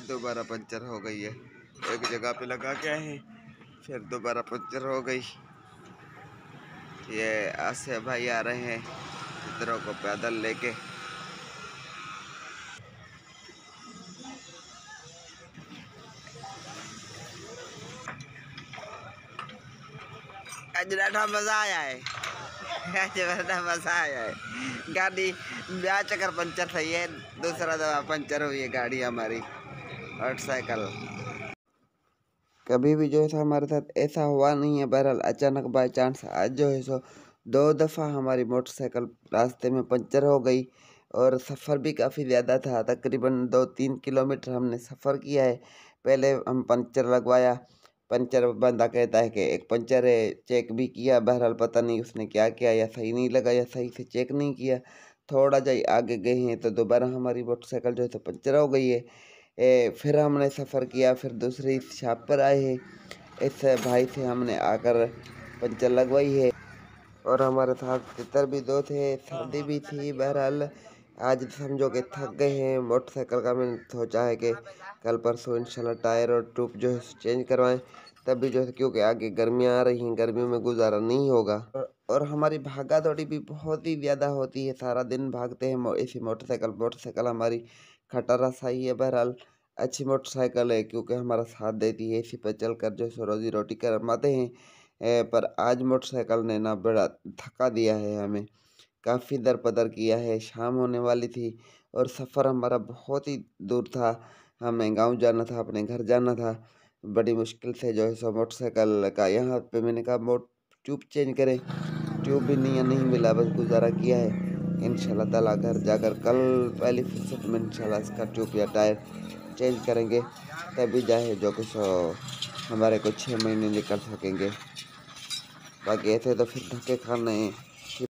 दोबारा पंचर हो गई है। एक जगह पे लगा के आए फिर दोबारा पंचर हो गई। ये आसिया भाई आ रहे हैं चित्रों को पैदल लेके। आज बड़ा मजा आया है, आज बड़ा मजा आया है। गाड़ी ब्याह चक्कर पंचर सही है, दूसरा दफा पंचर हुई है गाड़ी हमारी मोटरसाइकिल। कभी भी जो है हमारे साथ ऐसा हुआ नहीं है, बहरहाल अचानक बाय चांस आज जो है सो 2 दफ़ा हमारी मोटरसाइकिल रास्ते में पंचर हो गई। और सफ़र भी काफ़ी ज़्यादा था, तकरीबन 2-3 किलोमीटर हमने सफ़र किया है। पहले हम पंचर लगवाया, पंचर बंदा कहता है कि एक पंचर है, चेक भी किया, बहरहाल पता नहीं उसने क्या किया, या सही नहीं लगा या सही से चेक नहीं किया। थोड़ा जा आगे गए हैं तो दोबारा हमारी मोटरसाइकिल जो है तो पंचर हो गई है। फिर हमने सफ़र किया, फिर दूसरी शॉप पर आए हैं, इस भाई से हमने आकर पंचर लगवाई है। और हमारे साथ तितर भी 2 थे, सर्दी भी थी। बहरहाल आज समझो कि थक गए हैं। मोटरसाइकिल का मैंने सोचा है कि कल परसों इंशाल्लाह टायर और ट्यूब जो है चेंज करवाएं, तभी जो है, क्योंकि आगे गर्मियाँ आ रही हैं, गर्मियों में गुजारा नहीं होगा। और हमारी भागा दौड़ी भी बहुत ही ज़्यादा होती है, सारा दिन भागते हैं ऐसी मोटरसाइकिल हमारी खटारा सही है। बहरहाल अच्छी मोटरसाइकिल है, क्योंकि हमारा साथ देती है, इसी पर चल कर जो है रोज़ी रोटी कमाते हैं। पर आज मोटरसाइकिल ने ना बड़ा थका दिया है हमें, काफ़ी दर-पदर किया है। शाम होने वाली थी और सफ़र हमारा बहुत ही दूर था, हमें गाँव जाना था, अपने घर जाना था। बड़ी मुश्किल से जो है सो मोटरसाइकिल का यहाँ पे मैंने कहा ट्यूब चेंज करें, ट्यूब भी नहीं मिला, बस गुजारा किया है। इंशाल्लाह ताला घर जाकर कल पहली फुर्सत में इंशाल्लाह इसका ट्यूब या टायर चेंज करेंगे, तभी जाए जो कुछ हमारे को 6 महीने निकल सकेंगे। बाकी ऐसे तो फिर धक्के खाने हैं।